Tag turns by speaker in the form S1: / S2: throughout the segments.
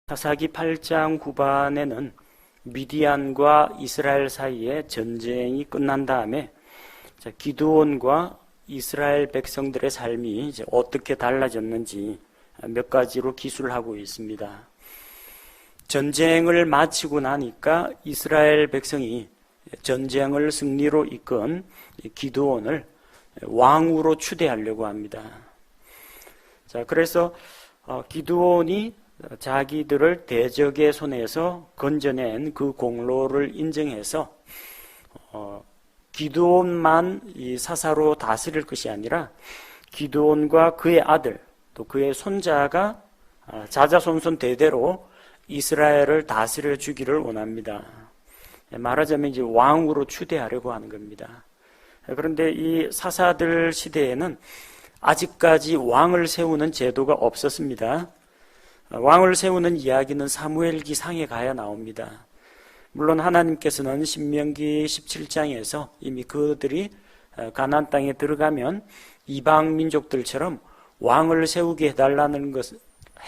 S1: 사사기 8장 후반에는 미디안과 이스라엘 사이에 전쟁이 끝난 다음에 기드온과 이스라엘 백성들의 삶이 이제 어떻게 달라졌는지 몇 가지로 기술하고 있습니다. 전쟁을 마치고 나니까 이스라엘 백성이 전쟁을 승리로 이끈 기드온을 왕으로 추대하려고 합니다. 자, 그래서 기드온이 자기들을 대적의 손에서 건져낸 그 공로를 인정해서 기드온만 이 사사로 다스릴 것이 아니라 기드온과 그의 아들 또 그의 손자가 자자손손 대대로 이스라엘을 다스려 주기를 원합니다. 말하자면 이제 왕으로 추대하려고 하는 겁니다. 그런데 이 사사들 시대에는 아직까지 왕을 세우는 제도가 없었습니다. 왕을 세우는 이야기는 사무엘기 상에 가야 나옵니다. 물론 하나님께서는 신명기 17장에서 이미 그들이 가나안 땅에 들어가면 이방 민족들처럼 왕을 세우게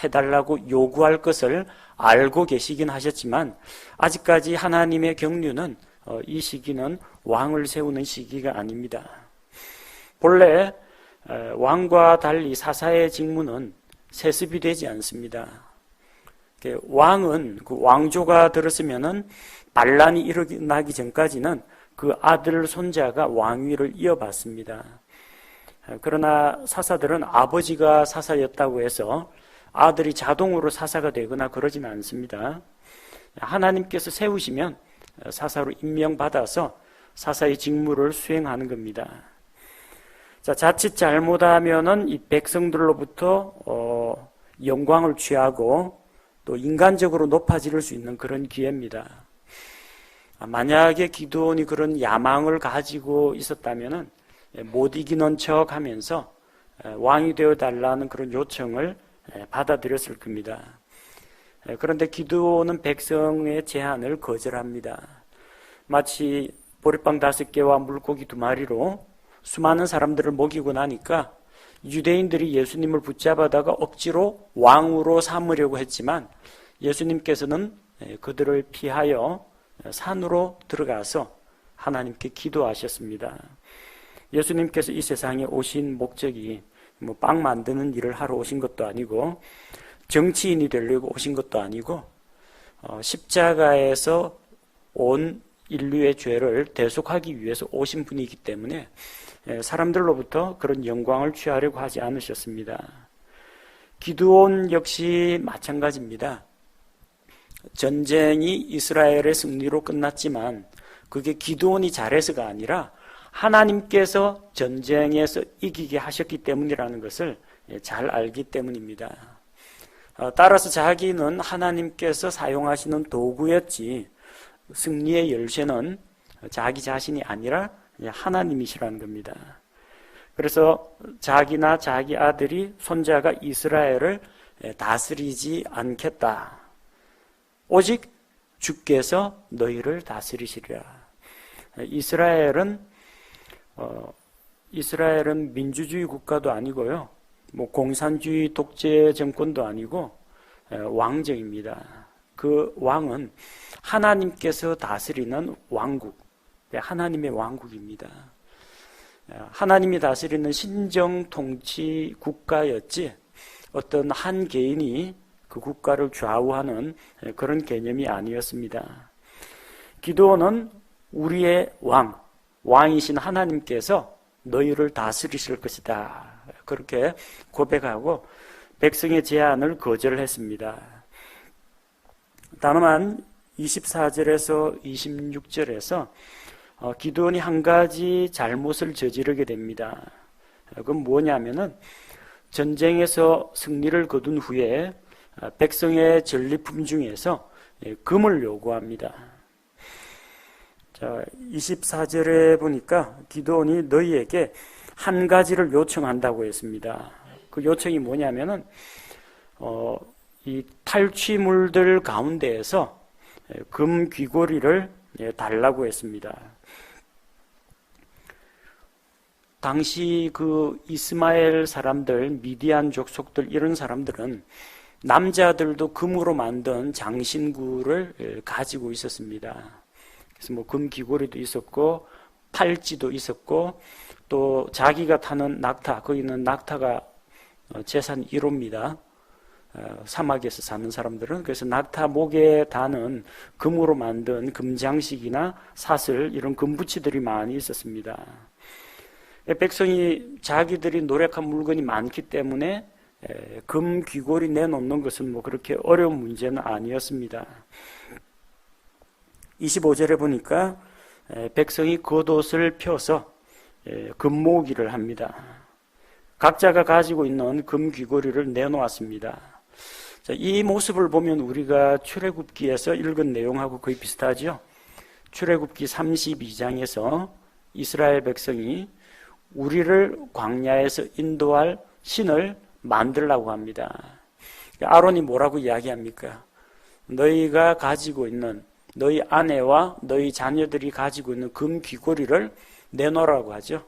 S1: 해달라고 요구할 것을 알고 계시긴 하셨지만 아직까지 하나님의 경륜은 이 시기는 왕을 세우는 시기가 아닙니다. 본래 왕과 달리 사사의 직무는 세습이 되지 않습니다. 왕은 그 왕조가 들었으면은 반란이 일어나기 전까지는 그 아들 손자가 왕위를 이어받습니다. 그러나 사사들은 아버지가 사사였다고 해서 아들이 자동으로 사사가 되거나 그러지는 않습니다. 하나님께서 세우시면 사사로 임명받아서 사사의 직무를 수행하는 겁니다. 자, 자칫 잘못하면은 이 백성들로부터 영광을 취하고 또 인간적으로 높아질 수 있는 그런 기회입니다. 만약에 기드온이 그런 야망을 가지고 있었다면은 못 이기는 척 하면서 왕이 되어 달라는 그런 요청을 받아들였을 겁니다. 그런데 기드온은 백성의 제안을 거절합니다. 마치 보리빵 5개와 물고기 2마리로 수많은 사람들을 먹이고 나니까 유대인들이 예수님을 붙잡아다가 억지로 왕으로 삼으려고 했지만 예수님께서는 그들을 피하여 산으로 들어가서 하나님께 기도하셨습니다. 예수님께서 이 세상에 오신 목적이 빵 만드는 일을 하러 오신 것도 아니고 정치인이 되려고 오신 것도 아니고 십자가에서 온 인류의 죄를 대속하기 위해서 오신 분이기 때문에 사람들로부터 그런 영광을 취하려고 하지 않으셨습니다. 기드온 역시 마찬가지입니다. 전쟁이 이스라엘의 승리로 끝났지만 그게 기드온이 잘해서가 아니라 하나님께서 전쟁에서 이기게 하셨기 때문이라는 것을 잘 알기 때문입니다. 따라서 자기는 하나님께서 사용하시는 도구였지 승리의 열쇠는 자기 자신이 아니라 하나님이시라는 겁니다. 그래서 자기나 자기 아들이 손자가 이스라엘을 다스리지 않겠다. 오직 주께서 너희를 다스리시리라. 이스라엘은 민주주의 국가도 아니고요. 공산주의 독재 정권도 아니고 왕정입니다. 그 왕은 하나님께서 다스리는 왕국, 하나님의 왕국입니다. 하나님이 다스리는 신정 통치 국가였지 어떤 한 개인이 그 국가를 좌우하는 그런 개념이 아니었습니다. 기드온은 우리의 왕이신 하나님께서 너희를 다스리실 것이다. 그렇게 고백하고 백성의 제안을 거절했습니다. 다만 24절에서 26절에서 기드온이 한 가지 잘못을 저지르게 됩니다. 그건 뭐냐면은 전쟁에서 승리를 거둔 후에 백성의 전리품 중에서 금을 요구합니다. 자, 24절에 보니까 기드온이 너희에게 한 가지를 요청한다고 했습니다. 그 요청이 뭐냐면은 이 탈취물들 가운데에서 금 귀고리를 달라고 했습니다. 당시 그 이스마엘 사람들, 미디안 족속들 이런 사람들은 남자들도 금으로 만든 장신구를 가지고 있었습니다. 그래서 뭐 금 귀고리도 있었고 팔찌도 있었고 또 자기가 타는 낙타, 거기는 낙타가 재산 1호입니다. 사막에서 사는 사람들은. 그래서 낙타 목에 다는 금으로 만든 금장식이나 사슬, 이런 금부치들이 많이 있었습니다. 백성이 자기들이 노력한 물건이 많기 때문에 금 귀고리 내놓는 것은 뭐 그렇게 어려운 문제는 아니었습니다. 25절에 보니까 백성이 겉옷을 펴서 금모기를 합니다. 각자가 가지고 있는 금 귀고리를 내놓았습니다. 자, 이 모습을 보면 우리가 출애굽기에서 읽은 내용하고 거의 비슷하죠. 출애굽기 32장에서 이스라엘 백성이 우리를 광야에서 인도할 신을 만들라고 합니다. 아론이 뭐라고 이야기합니까? 너희가 가지고 있는, 너희 아내와 너희 자녀들이 가지고 있는 금 귀고리를 내놓으라고 하죠.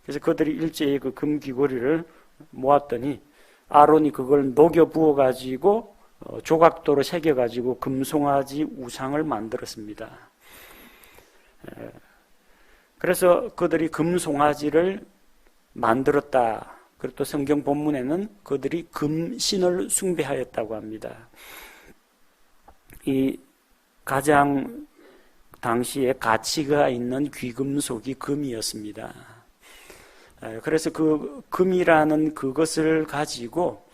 S1: 그래서 그들이 일제히 그 금 귀고리를 모았더니 아론이 그걸 녹여 부어가지고 조각도로 새겨가지고 금송아지 우상을 만들었습니다. 그래서 그들이 금송아지를 만들었다. 그리고 또 성경 본문에는 그들이 금신을 숭배하였다고 합니다. 이 가장 당시에 가치가 있는 귀금속이 금이었습니다. 그래서 그 금이라는 그것을 가지고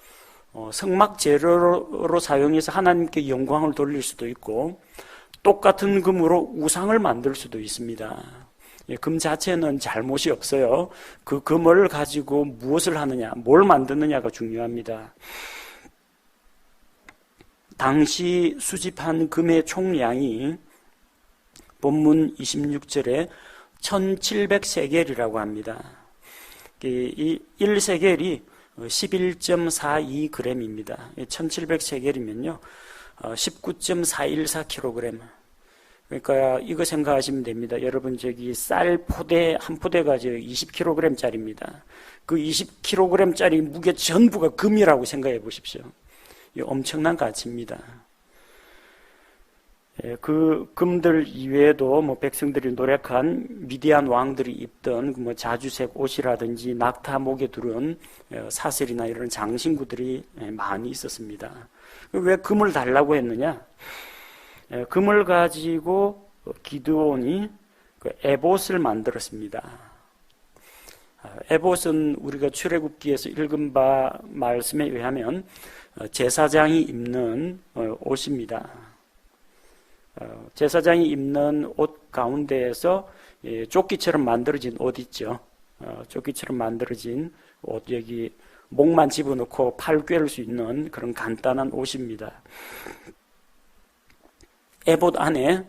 S1: 성막 재료로 사용해서 하나님께 영광을 돌릴 수도 있고 똑같은 금으로 우상을 만들 수도 있습니다. 금 자체는 잘못이 없어요. 그 금을 가지고 무엇을 하느냐, 뭘 만드느냐가 중요합니다. 당시 수집한 금의 총량이 본문 26절에 1700세겔이라고 합니다. 이 1세겔이 11.42g입니다. 1700세겔이면요 19.414kg. 그러니까 이거 생각하시면 됩니다. 여러분 저기 쌀 포대 한 포대가 20kg짜리입니다. 그 20kg짜리 무게 전부가 금이라고 생각해 보십시오. 이 엄청난 가치입니다. 그 금들 이외에도 뭐 백성들이 노력한 미디안 왕들이 입던 뭐 자주색 옷이라든지 낙타 목에 두른 사슬이나 이런 장신구들이 많이 있었습니다. 왜 금을 달라고 했느냐? 금을 가지고 기드온이 에봇을 만들었습니다. 에봇은 우리가 출애굽기에서 읽은 바 말씀에 의하면 제사장이 입는 옷입니다. 제사장이 입는 옷 가운데에서 조끼처럼 만들어진 옷 있죠. 조끼처럼 만들어진 옷, 여기 목만 집어넣고 팔 꿰를 수 있는 그런 간단한 옷입니다. 에봇 안에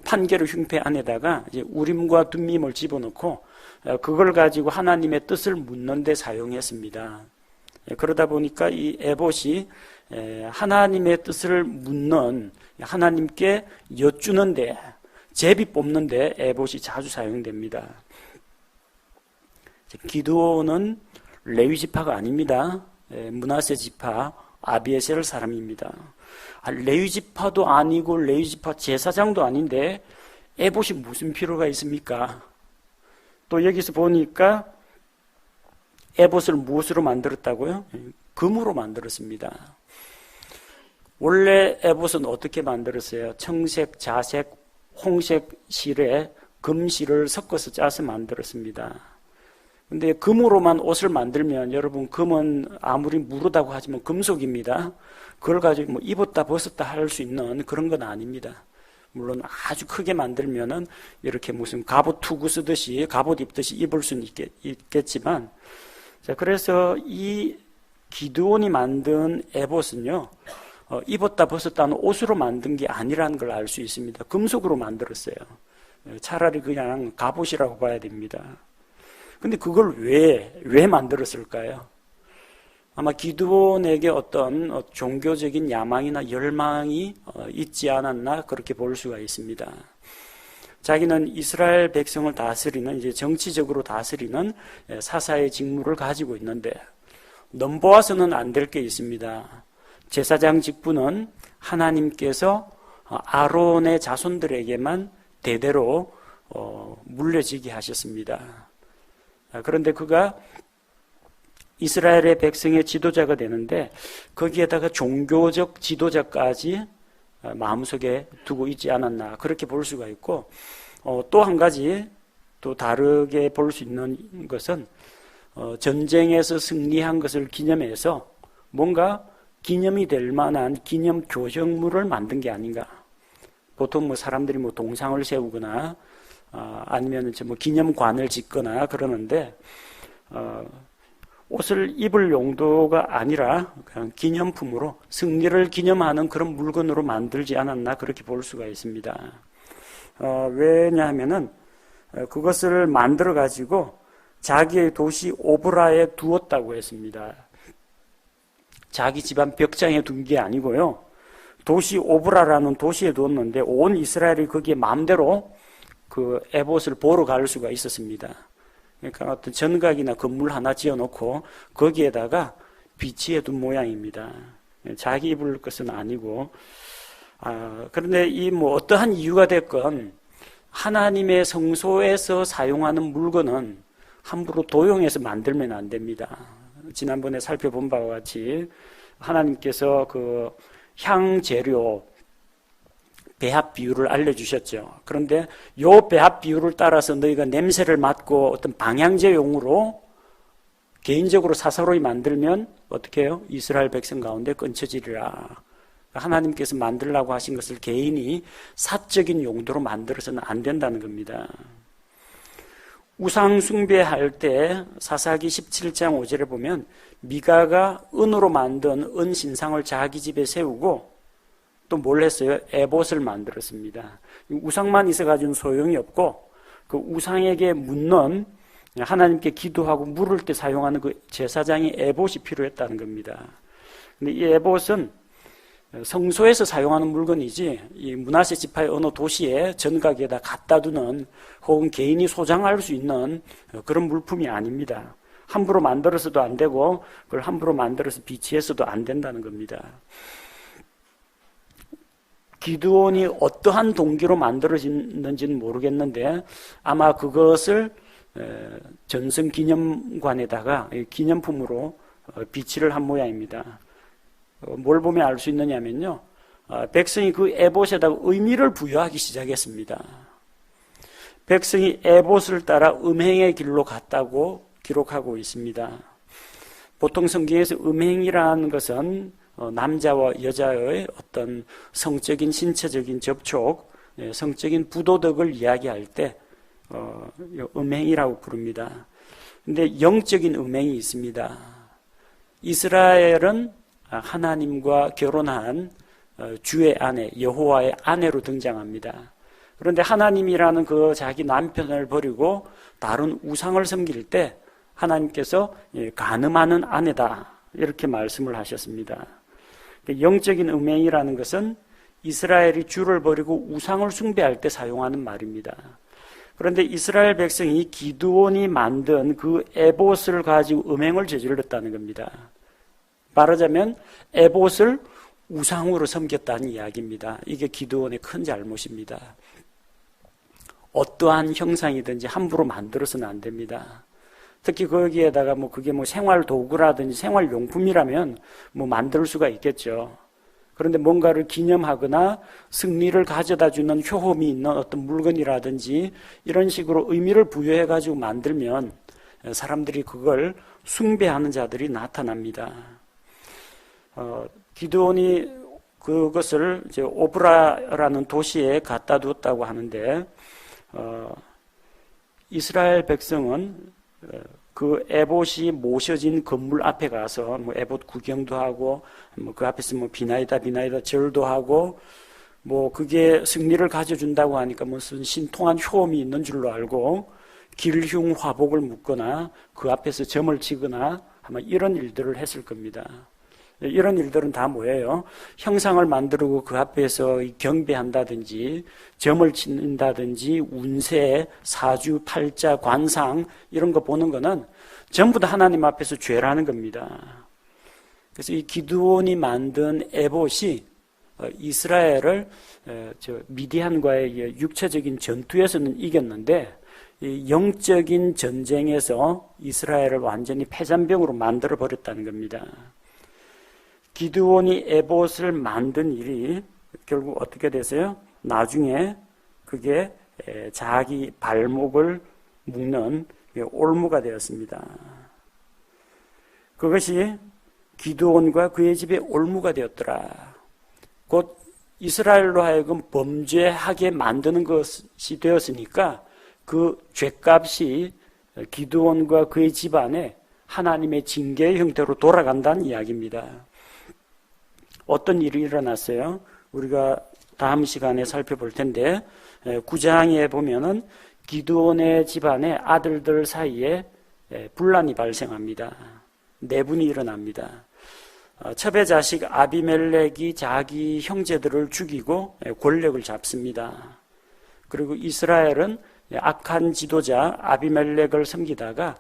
S1: 판결의 흉패 안에다가 이제 우림과 둠밈을 집어넣고 그걸 가지고 하나님의 뜻을 묻는 데 사용했습니다. 그러다 보니까 이 에봇이 하나님의 뜻을 묻는, 하나님께 여쭈는데, 제비 뽑는데 에봇이 자주 사용됩니다. 기드온은 레위 지파가 아닙니다. 므낫세 지파 아비에셀 사람입니다. 레위 지파도 아니고 레위 지파 제사장도 아닌데 에봇이 무슨 필요가 있습니까? 또 여기서 보니까 에봇을 무엇으로 만들었다고요? 금으로 만들었습니다. 원래 에봇은 어떻게 만들었어요? 청색, 자색, 홍색 실에 금실을 섞어서 짜서 만들었습니다. 근데 금으로만 옷을 만들면 여러분 금은 아무리 무르다고 하지만 금속입니다. 그걸 가지고 뭐 입었다 벗었다 할 수 있는 그런 건 아닙니다. 물론 아주 크게 만들면은 이렇게 무슨 갑옷 투구 쓰듯이 갑옷 입듯이 입을 수는 있겠지만, 자, 그래서 이 기드온이 만든 에봇은요, 입었다 벗었다 하는 옷으로 만든 게 아니라는 걸 알 수 있습니다. 금속으로 만들었어요. 차라리 그냥 갑옷이라고 봐야 됩니다. 근데 그걸 왜 만들었을까요? 아마 기드온에게 어떤 종교적인 야망이나 열망이 있지 않았나 그렇게 볼 수가 있습니다. 자기는 이스라엘 백성을 다스리는, 이제 정치적으로 다스리는 사사의 직무를 가지고 있는데 넘보아서는 안 될 게 있습니다. 제사장 직분은 하나님께서 아론의 자손들에게만 대대로 물려지게 하셨습니다. 그런데 그가 이스라엘의 백성의 지도자가 되는데 거기에다가 종교적 지도자까지 마음속에 두고 있지 않았나, 그렇게 볼 수가 있고, 또 한 가지 또 다르게 볼 수 있는 것은 전쟁에서 승리한 것을 기념해서 뭔가 기념이 될 만한 기념 교정물을 만든 게 아닌가. 보통 뭐 사람들이 뭐 동상을 세우거나 아니면 뭐 기념관을 짓거나 그러는데 옷을 입을 용도가 아니라 그냥 기념품으로, 승리를 기념하는 그런 물건으로 만들지 않았나, 그렇게 볼 수가 있습니다. 왜냐하면은 그것을 만들어 가지고 자기의 도시 오브라에 두었다고 했습니다. 자기 집안 벽장에 둔 게 아니고요, 도시 오브라라는 도시에 두었는데 온 이스라엘이 거기에 마음대로 그 에봇을 보러 갈 수가 있었습니다. 그러니까 어떤 전각이나 건물 하나 지어놓고 거기에다가 비치해 둔 모양입니다. 자기 입을 것은 아니고, 그런데 이 뭐 어떠한 이유가 됐건 하나님의 성소에서 사용하는 물건은 함부로 도용해서 만들면 안 됩니다. 지난번에 살펴본 바와 같이 하나님께서 그 향재료 배합 비율을 알려주셨죠. 그런데 요 배합 비율을 따라서 너희가 냄새를 맡고 어떤 방향제용으로 개인적으로 사사로이 만들면 어떻게 해요? 이스라엘 백성 가운데 끊쳐지리라. 하나님께서 만들라고 하신 것을 개인이 사적인 용도로 만들어서는 안 된다는 겁니다. 우상 숭배할 때 사사기 17장 5절에 보면 미가가 은으로 만든 은 신상을 자기 집에 세우고 또 뭘 했어요? 에봇을 만들었습니다. 우상만 있어가지고는 소용이 없고 그 우상에게 묻는, 하나님께 기도하고 물을 때 사용하는 그 제사장의 에봇이 필요했다는 겁니다. 근데 이 에봇은 성소에서 사용하는 물건이지 이 므낫세 지파의 어느 도시의 전각에다 갖다 두는 혹은 개인이 소장할 수 있는 그런 물품이 아닙니다. 함부로 만들어서도 안 되고 그걸 함부로 만들어서 비치해서도 안 된다는 겁니다. 기드온이 어떠한 동기로 만들어졌는지는 모르겠는데 아마 그것을 전승기념관에다가 기념품으로 비치를 한 모양입니다. 뭘 보면 알 수 있느냐면요, 백성이 그 에봇에다가 의미를 부여하기 시작했습니다. 백성이 에봇을 따라 음행의 길로 갔다고 기록하고 있습니다. 보통 성경에서 음행이라는 것은 남자와 여자의 어떤 성적인 신체적인 접촉, 성적인 부도덕을 이야기할 때 음행이라고 부릅니다. 근데 영적인 음행이 있습니다. 이스라엘은 하나님과 결혼한 주의 아내, 여호와의 아내로 등장합니다. 그런데 하나님이라는 그 자기 남편을 버리고 다른 우상을 섬길 때 하나님께서 간음하는 아내다, 이렇게 말씀을 하셨습니다. 영적인 음행이라는 것은 이스라엘이 주를 버리고 우상을 숭배할 때 사용하는 말입니다. 그런데 이스라엘 백성이 기드온이 만든 그 에봇을 가지고 음행을 저질렀다는 겁니다. 말하자면 에봇을 우상으로 섬겼다는 이야기입니다. 이게 기드온의 큰 잘못입니다. 어떠한 형상이든지 함부로 만들어서는 안 됩니다. 특히 거기에다가 그게 생활 도구라든지 생활 용품이라면 만들 수가 있겠죠. 그런데 뭔가를 기념하거나 승리를 가져다 주는 효험이 있는 어떤 물건이라든지 이런 식으로 의미를 부여해 가지고 만들면 사람들이 그걸 숭배하는 자들이 나타납니다. 기드온이 그것을 이제 오브라라는 도시에 갖다 두었다고 하는데 이스라엘 백성은 그 에봇이 모셔진 건물 앞에 가서 에봇 구경도 하고 그 앞에서 비나이다 절도 하고 그게 승리를 가져준다고 하니까 무슨 신통한 효험이 있는 줄로 알고 길흉 화복을 묶거나 그 앞에서 점을 치거나 아마 이런 일들을 했을 겁니다. 이런 일들은 다 뭐예요? 형상을 만들고 그 앞에서 경배한다든지 점을 친다든지 운세, 사주, 팔자, 관상 이런 거 보는 거는 전부 다 하나님 앞에서 죄라는 겁니다. 그래서 이 기드온이 만든 에봇이 이스라엘을 미디안과의 육체적인 전투에서는 이겼는데 이 영적인 전쟁에서 이스라엘을 완전히 패잔병으로 만들어 버렸다는 겁니다. 기드온이 에봇을 만든 일이 결국 어떻게 됐어요? 나중에 그게 자기 발목을 묶는 올무가 되었습니다. 그것이 기드온과 그의 집에 올무가 되었더라. 곧 이스라엘로 하여금 범죄하게 만드는 것이 되었으니까 그 죄값이 기드온과 그의 집안에 하나님의 징계의 형태로 돌아간다는 이야기입니다. 어떤 일이 일어났어요? 우리가 다음 시간에 살펴볼 텐데 9장에 보면은 기드온의 집안의 아들들 사이에 분란이 발생합니다. 내분이 일어납니다. 첩의 자식 아비멜렉이 자기 형제들을 죽이고 권력을 잡습니다. 그리고 이스라엘은 악한 지도자 아비멜렉을 섬기다가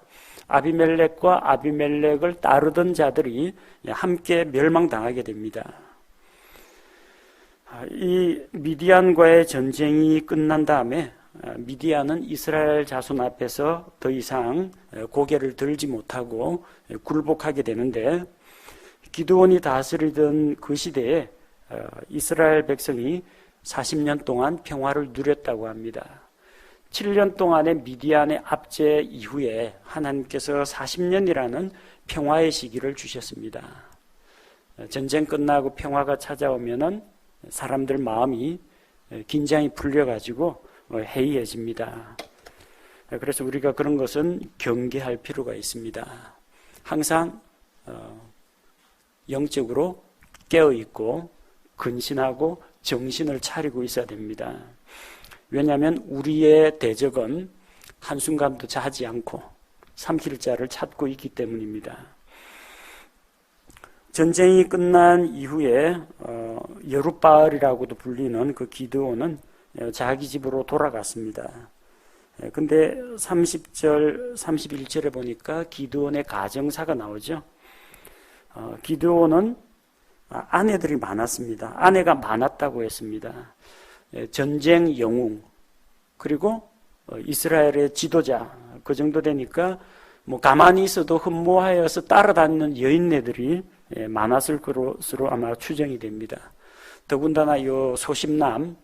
S1: 아비멜렉과 아비멜렉을 따르던 자들이 함께 멸망당하게 됩니다. 이 미디안과의 전쟁이 끝난 다음에 미디안은 이스라엘 자손 앞에서 더 이상 고개를 들지 못하고 굴복하게 되는데 기드온이 다스리던 그 시대에 이스라엘 백성이 40년 동안 평화를 누렸다고 합니다. 7년 동안의 미디안의 압제 이후에 하나님께서 40년이라는 평화의 시기를 주셨습니다. 전쟁 끝나고 평화가 찾아오면은 사람들 마음이 긴장이 풀려가지고 해이해집니다. 그래서 우리가 그런 것은 경계할 필요가 있습니다. 항상 영적으로 깨어있고 근신하고 정신을 차리고 있어야 됩니다. 왜냐하면 우리의 대적은 한순간도 자지 않고 삼킬 자를 찾고 있기 때문입니다. 전쟁이 끝난 이후에 여룻바알이라고도 불리는 그 기드온은 자기 집으로 돌아갔습니다. 근데 30절, 31절에 보니까 기드온의 가정사가 나오죠. 기드온은 아내들이 많았습니다. 아내가 많았다고 했습니다. 전쟁 영웅, 그리고 이스라엘의 지도자, 그 정도 되니까 뭐 가만히 있어도 흠모하여서 따라다니는 여인네들이 많았을 것으로 아마 추정이 됩니다. 더군다나 이 소심남,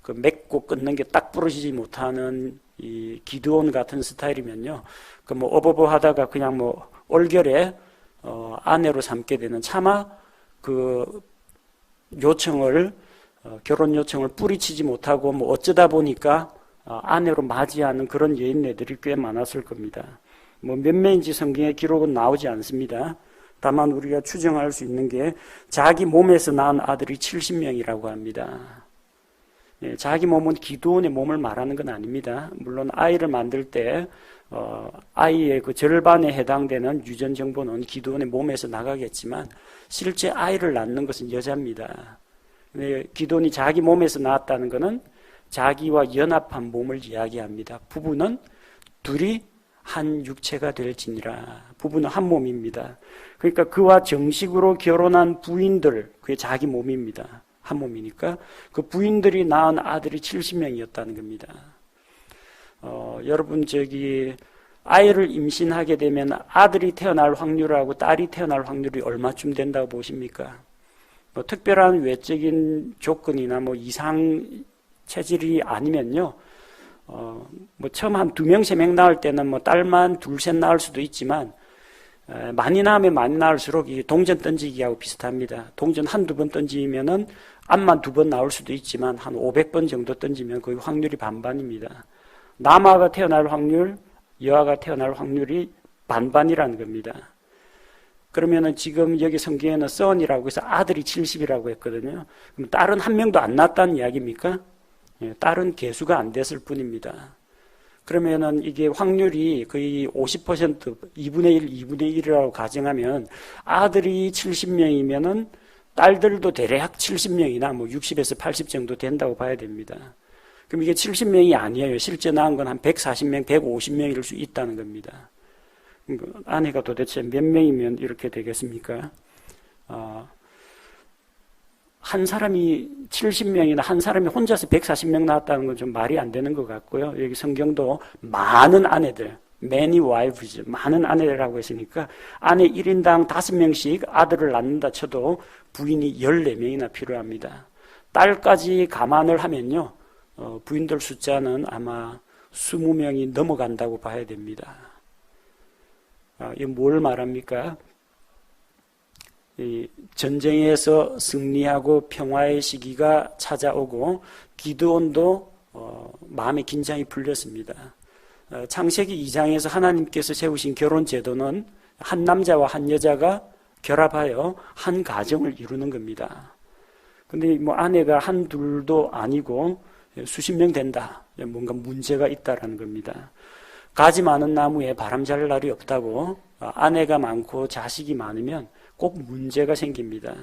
S1: 그 맺고 끊는 게 딱 부러지지 못하는 이 기드온 같은 스타일이면요, 그 뭐 어버버 하다가 그냥 뭐 올결에 아내로 삼게 되는, 차마 그 요청을 결혼 요청을 뿌리치지 못하고 뭐 어쩌다 보니까 아내로 맞이하는 그런 여인네들이 꽤 많았을 겁니다. 뭐 몇 명인지 성경에 기록은 나오지 않습니다. 다만 우리가 추정할 수 있는 게 자기 몸에서 낳은 아들이 70명이라고 합니다. 자기 몸은 기드온의 몸을 말하는 건 아닙니다. 물론 아이를 만들 때 아이의 그 절반에 해당되는 유전 정보는 기드온의 몸에서 나가겠지만 실제 아이를 낳는 것은 여자입니다. 기드온이 자기 몸에서 낳았다는 것은 자기와 연합한 몸을 이야기합니다. 부부는 둘이 한 육체가 될지니라. 부부는 한 몸입니다. 그러니까 그와 정식으로 결혼한 부인들, 그게 자기 몸입니다. 한 몸이니까 그 부인들이 낳은 아들이 70명이었다는 겁니다. 여러분 아이를 임신하게 되면 아들이 태어날 확률하고 딸이 태어날 확률이 얼마쯤 된다고 보십니까? 뭐 특별한 외적인 조건이나 뭐 이상 체질이 아니면요, 뭐 처음 한 2명, 3명 낳을 때는 뭐 딸만 둘, 셋 낳을 수도 있지만 많이 낳으면 많이 낳을수록 이 동전 던지기하고 비슷합니다. 동전 한두 번 던지면은 암만 2번 나올 수도 있지만 한 500번 정도 던지면 거의 확률이 반반입니다. 남아가 태어날 확률, 여아가 태어날 확률이 반반이라는 겁니다. 그러면은 지금 여기 성경에는 son이라고 해서 아들이 70이라고 했거든요. 그럼 딸은 한 명도 안 낳았다는 이야기입니까? 딸은 개수가 안 됐을 뿐입니다. 그러면은 이게 확률이 거의 50%, 2분의 1, 2분의 1이라고 가정하면 아들이 70명이면은 딸들도 대략 70명이나 뭐 60에서 80 정도 된다고 봐야 됩니다. 그럼 이게 70명이 아니에요. 실제 낳은 건 한 140명, 150명일 수 있다는 겁니다. 아내가 도대체 몇 명이면 이렇게 되겠습니까? 한 사람이 70명이나 한 사람이 혼자서 140명 낳았다는 건 좀 말이 안 되는 것 같고요. 여기 성경도 많은 아내들, many wives, 많은 아내라고 했으니까 아내 1인당 5명씩 아들을 낳는다 쳐도 부인이 14명이나 필요합니다. 딸까지 감안을 하면요, 부인들 숫자는 아마 20명이 넘어간다고 봐야 됩니다. 이게 뭘 말합니까? 이 전쟁에서 승리하고 평화의 시기가 찾아오고 기드온도 마음의 긴장이 풀렸습니다. 창세기 2장에서 하나님께서 세우신 결혼 제도는 한 남자와 한 여자가 결합하여 한 가정을 이루는 겁니다. 근데 뭐 아내가 한둘도 아니고 수십 명 된다. 뭔가 문제가 있다라는 겁니다. 가지 많은 나무에 바람 잘 날이 없다고 아내가 많고 자식이 많으면 꼭 문제가 생깁니다.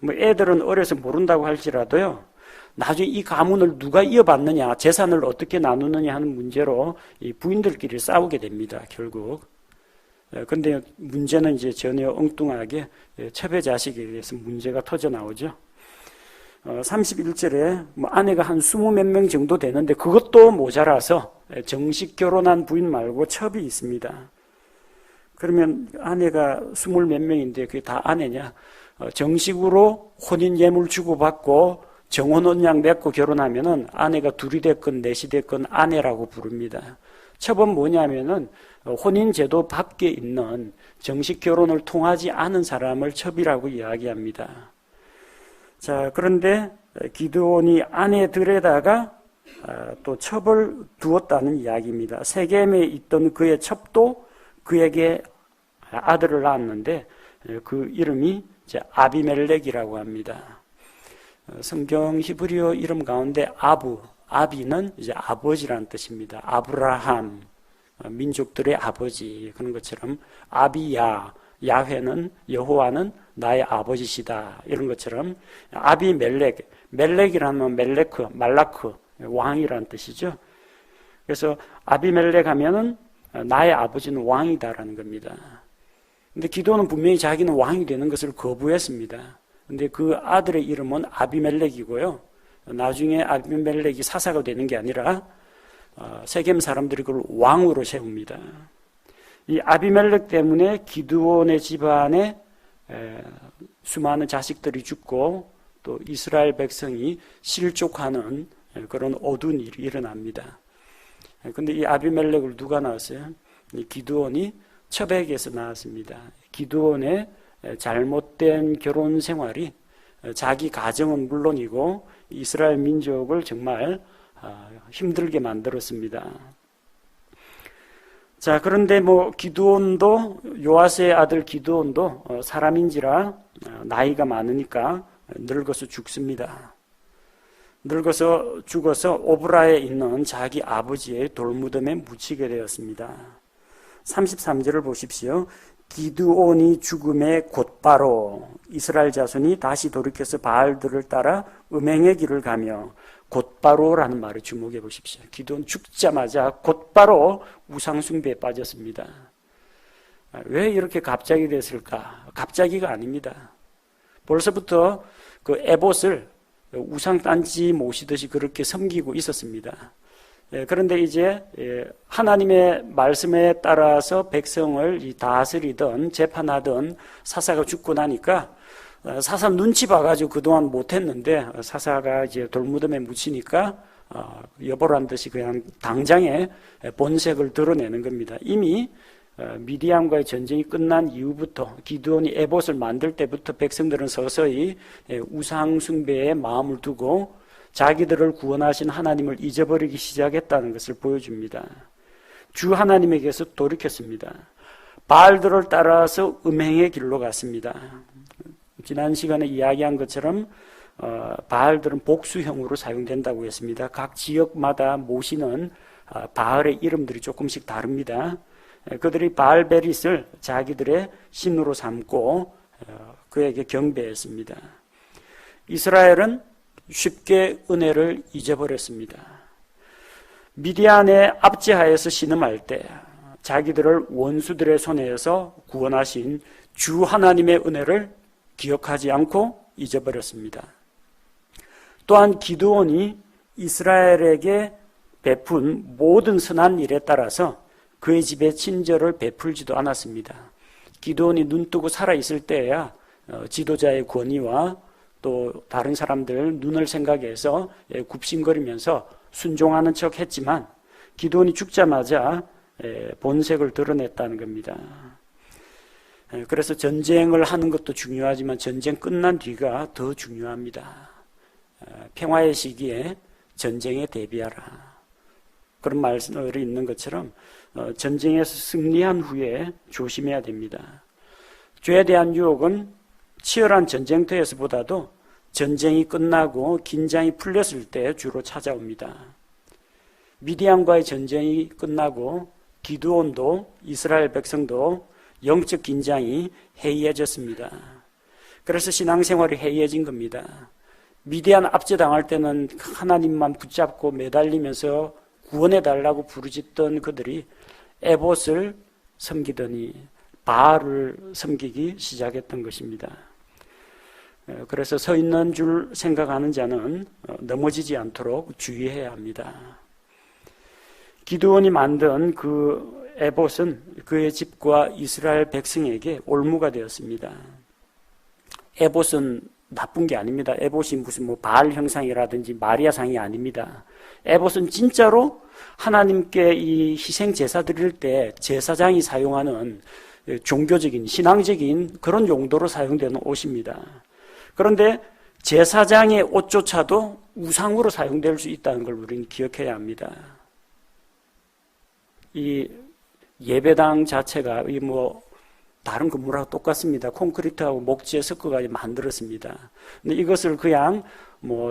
S1: 뭐 애들은 어려서 모른다고 할지라도요, 나중에 이 가문을 누가 이어받느냐, 재산을 어떻게 나누느냐 하는 문제로 이 부인들끼리 싸우게 됩니다, 결국. 근데 문제는 이제 전혀 엉뚱하게 첩의 자식에 대해서 문제가 터져 나오죠. 31절에 뭐 아내가 한 20몇 명 정도 되는데 그것도 모자라서 정식 결혼한 부인 말고 첩이 있습니다. 그러면 아내가 20몇 명인데 그게 다 아내냐? 정식으로 혼인 예물 주고받고 정혼혼양 맺고 결혼하면은 아내가 둘이 됐건 넷이 됐건 아내라고 부릅니다. 첩은 뭐냐면은 혼인 제도 밖에 있는 정식 결혼을 통하지 않은 사람을 첩이라고 이야기합니다. 자, 그런데 기드온이 아내들에다가 또 첩을 두었다는 이야기입니다. 세겜에 있던 그의 첩도 그에게 아들을 낳았는데 그 이름이 이제 아비멜렉이라고 합니다. 성경 히브리어 이름 가운데 아비는 이제 아버지라는 뜻입니다. 아브라함, 민족들의 아버지, 그런 것처럼 아비야, 야훼는, 여호와는 나의 아버지시다, 이런 것처럼 아비멜렉, 멜렉이라면 말라크, 왕이라는 뜻이죠. 그래서 아비멜렉 하면은 나의 아버지는 왕이다라는 겁니다. 근데 기도는 분명히 자기는 왕이 되는 것을 거부했습니다. 근데 그 아들의 이름은 아비멜렉이고요. 나중에 아비멜렉이 사사가 되는 게 아니라 세겜 사람들이 그걸 왕으로 세웁니다. 이 아비멜렉 때문에 기드온의 집안에 수많은 자식들이 죽고 또 이스라엘 백성이 실족하는 그런 어두운 일이 일어납니다. 근데 이 아비멜렉을 누가 낳았어요? 이 기드온이 첩에게서 낳았습니다. 기드온의 잘못된 결혼 생활이 자기 가정은 물론이고 이스라엘 민족을 정말 힘들게 만들었습니다. 자, 그런데 뭐 기드온도, 요아스의 아들 기드온도 사람인지라 나이가 많으니까 늙어서 죽습니다. 늙어서 죽어서 오브라에 있는 자기 아버지의 돌무덤에 묻히게 되었습니다. 33절을 보십시오. 기드온이 죽음에 곧바로 이스라엘 자손이 다시 돌이켜서 바알들을 따라 음행의 길을 가며, 곧바로라는 말을 주목해 보십시오. 기드온 죽자마자 곧바로 우상숭배에 빠졌습니다. 왜 이렇게 갑자기 됐을까? 갑자기가 아닙니다. 벌써부터 그 에봇을 우상단지 모시듯이 그렇게 섬기고 있었습니다. 그런데 이제 하나님의 말씀에 따라서 백성을 다스리던 재판하던 사사가 죽고 나니까 사사 눈치 봐가지고 그동안 못했는데 사사가 이제 돌무덤에 묻히니까 여보란 듯이 그냥 당장에 본색을 드러내는 겁니다. 이미 미디안과의 전쟁이 끝난 이후부터 기드온이 에봇을 만들 때부터 백성들은 서서히 우상 숭배에 마음을 두고 자기들을 구원하신 하나님을 잊어버리기 시작했다는 것을 보여줍니다. 주 하나님에게서 돌이켰습니다. 바알들을 따라서 음행의 길로 갔습니다. 지난 시간에 이야기한 것처럼 바알들은 복수형으로 사용된다고 했습니다. 각 지역마다 모시는 바알의 이름들이 조금씩 다릅니다. 그들이 바알베릿을 자기들의 신으로 삼고 그에게 경배했습니다. 이스라엘은 쉽게 은혜를 잊어버렸습니다. 미디안의 압제하에서 신음할 때 자기들을 원수들의 손에서 구원하신 주 하나님의 은혜를 기억하지 않고 잊어버렸습니다. 또한 기드온이 이스라엘에게 베푼 모든 선한 일에 따라서 그의 집에 친절을 베풀지도 않았습니다. 기드온이 눈뜨고 살아있을 때야 지도자의 권위와 또 다른 사람들 눈을 생각해서 굽신거리면서 순종하는 척 했지만 기드온이 죽자마자 본색을 드러냈다는 겁니다. 그래서 전쟁을 하는 것도 중요하지만 전쟁 끝난 뒤가 더 중요합니다. 평화의 시기에 전쟁에 대비하라. 그런 말씀이 있는 것처럼 전쟁에서 승리한 후에 조심해야 됩니다. 죄에 대한 유혹은 치열한 전쟁터에서보다도 전쟁이 끝나고 긴장이 풀렸을 때 주로 찾아옵니다. 미디안과의 전쟁이 끝나고 기드온도 이스라엘 백성도 영적 긴장이 해이해졌습니다. 그래서 신앙생활이 해이해진 겁니다. 미디안 압제당할 때는 하나님만 붙잡고 매달리면서 구원해달라고 부르짖던 그들이 에봇을 섬기더니 바알을 섬기기 시작했던 것입니다. 그래서 서 있는 줄 생각하는 자는 넘어지지 않도록 주의해야 합니다. 기드온이 만든 그 에봇은 그의 집과 이스라엘 백성에게 올무가 되었습니다. 에봇은 나쁜 게 아닙니다. 에봇이 무슨 바알 형상이라든지 마리아상이 아닙니다. 에봇은 진짜로 하나님께 이 희생 제사 드릴 때 제사장이 사용하는 종교적인 신앙적인 그런 용도로 사용되는 옷입니다. 그런데 제사장의 옷조차도 우상으로 사용될 수 있다는 걸 우리는 기억해야 합니다. 이 예배당 자체가 다른 건물하고 똑같습니다. 콘크리트하고 목재 섞어가지고 만들었습니다. 근데 이것을 그냥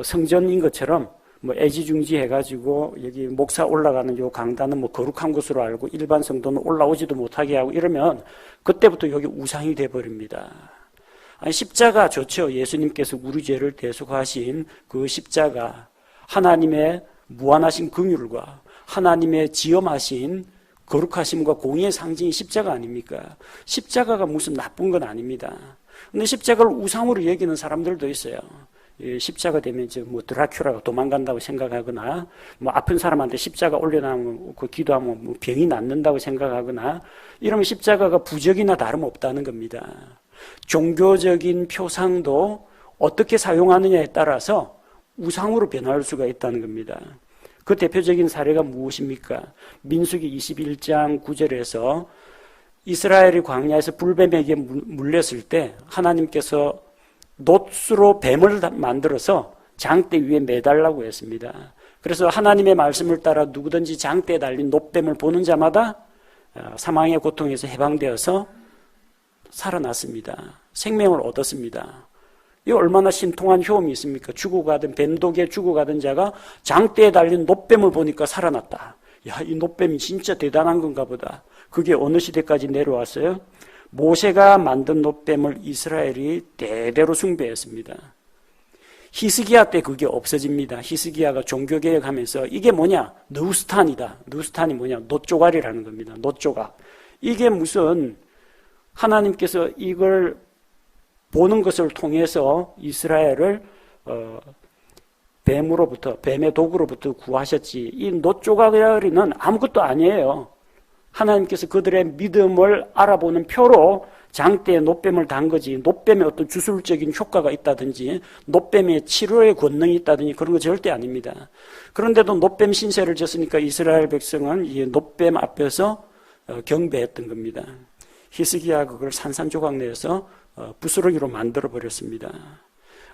S1: 성전인 것처럼 애지중지 해가지고 여기 목사 올라가는 요 강단은 거룩한 곳으로 알고 일반 성도는 올라오지도 못하게 하고 이러면 그때부터 여기 우상이 돼버립니다. 아니, 십자가 좋죠. 예수님께서 우리 죄를 대속하신 그 십자가, 하나님의 무한하신 긍휼과 하나님의 지엄하신 거룩하심과 공의의 상징이 십자가 아닙니까? 십자가가 무슨 나쁜 건 아닙니다. 근데 십자가를 우상으로 여기는 사람들도 있어요. 십자가 되면 드라큘라가 도망간다고 생각하거나, 아픈 사람한테 십자가 올려놓으면 기도하면 병이 낫는다고 생각하거나, 이러면 십자가가 부적이나 다름없다는 겁니다. 종교적인 표상도 어떻게 사용하느냐에 따라서 우상으로 변할 수가 있다는 겁니다. 그 대표적인 사례가 무엇입니까? 민수기 21장 9절에서 이스라엘이 광야에서 불뱀에게 물렸을 때 하나님께서 놋으로 뱀을 만들어서 장대 위에 매달라고 했습니다. 그래서 하나님의 말씀을 따라 누구든지 장대에 달린 놋뱀을 보는 자마다 사망의 고통에서 해방되어서 살아났습니다. 생명을 얻었습니다. 이 얼마나 신통한 효험이 있습니까? 죽어가던 뱀독에 죽어가던 자가 장대에 달린 놋뱀을 보니까 살아났다. 야, 이 놋뱀이 진짜 대단한 건가 보다. 그게 어느 시대까지 내려왔어요? 모세가 만든 놋뱀을 이스라엘이 대대로 숭배했습니다. 히스기야 때 그게 없어집니다. 히스기야가 종교개혁하면서 이게 뭐냐? 느우스탄이다. 느우스탄이 뭐냐? 놋조각이라는 겁니다. 놋조각. 이게 무슨 하나님께서 이걸 보는 것을 통해서 이스라엘을 뱀의 독으로부터 구하셨지. 이 놋조각이는 아무것도 아니에요. 하나님께서 그들의 믿음을 알아보는 표로 장대에 놋뱀을 단 거지, 놋뱀에 어떤 주술적인 효과가 있다든지 놋뱀의 치료의 권능이 있다든지 그런 거 절대 아닙니다. 그런데도 놋뱀 신세를 졌으니까 이스라엘 백성은 이 놋뱀 앞에서 경배했던 겁니다. 히스기야 그걸 산산조각 내서 부스러기로 만들어 버렸습니다.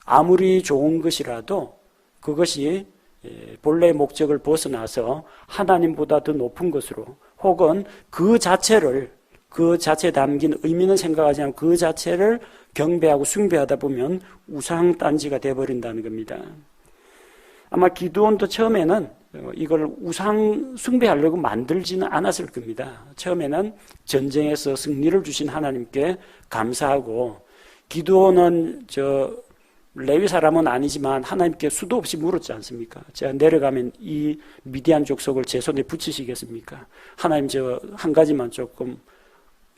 S1: 아무리 좋은 것이라도 그것이 본래의 목적을 벗어나서 하나님보다 더 높은 것으로, 혹은 그 자체에 담긴 의미는 생각하지 않고 그 자체를 경배하고 숭배하다 보면 우상단지가 되어버린다는 겁니다. 아마 기드온도 처음에는 이걸 우상 숭배하려고 만들지는 않았을 겁니다. 처음에는 전쟁에서 승리를 주신 하나님께 감사하고, 기드온은 레위 사람은 아니지만 하나님께 수도 없이 물었지 않습니까? 제가 내려가면 이 미디안 족속을 제 손에 붙이시겠습니까? 하나님 한 가지만 조금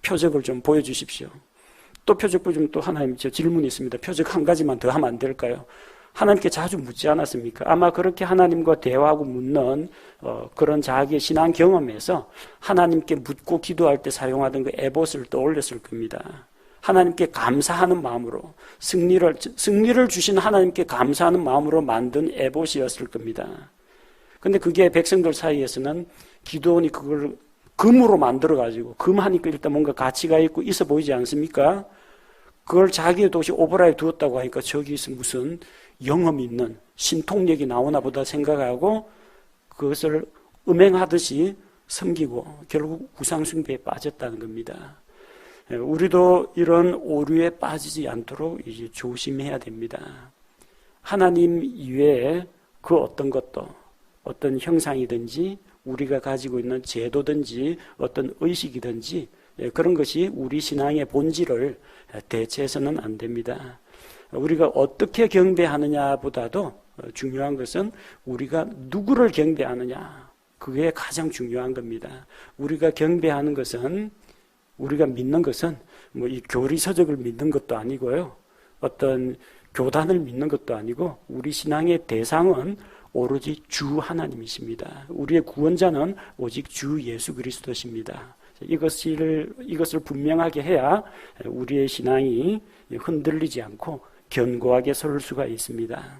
S1: 표적을 좀 보여주십시오. 또 표적 부르면 또 하나님 저 질문이 있습니다. 표적 한 가지만 더 하면 안 될까요? 하나님께 자주 묻지 않았습니까? 아마 그렇게 하나님과 대화하고 묻는 그런 자기의 신앙 경험에서 하나님께 묻고 기도할 때 사용하던 그 에봇을 떠올렸을 겁니다. 하나님께 감사하는 마음으로 승리를 주신 하나님께 감사하는 마음으로 만든 에봇이었을 겁니다. 근데 그게 백성들 사이에서는 기도원이 그걸 금으로 만들어가지고 금하니까 일단 뭔가 가치가 있고 있어 보이지 않습니까? 그걸 자기의 도시 오브라에 두었다고 하니까 저기서 무슨 영험 있는 신통력이 나오나 보다 생각하고 그것을 음행하듯이 섬기고 결국 우상숭배에 빠졌다는 겁니다. 우리도 이런 오류에 빠지지 않도록 이제 조심해야 됩니다. 하나님 이외에 그 어떤 것도 어떤 형상이든지 우리가 가지고 있는 제도든지 어떤 의식이든지 그런 것이 우리 신앙의 본질을 대체해서는 안 됩니다. 우리가 어떻게 경배하느냐보다도 중요한 것은 우리가 누구를 경배하느냐, 그게 가장 중요한 겁니다. 우리가 경배하는 것은, 우리가 믿는 것은 뭐 이 교리서적을 믿는 것도 아니고요, 어떤 교단을 믿는 것도 아니고 우리 신앙의 대상은 오로지 주 하나님이십니다. 우리의 구원자는 오직 주 예수 그리스도십니다. 이것을 분명하게 해야 우리의 신앙이 흔들리지 않고 견고하게 설 수가 있습니다.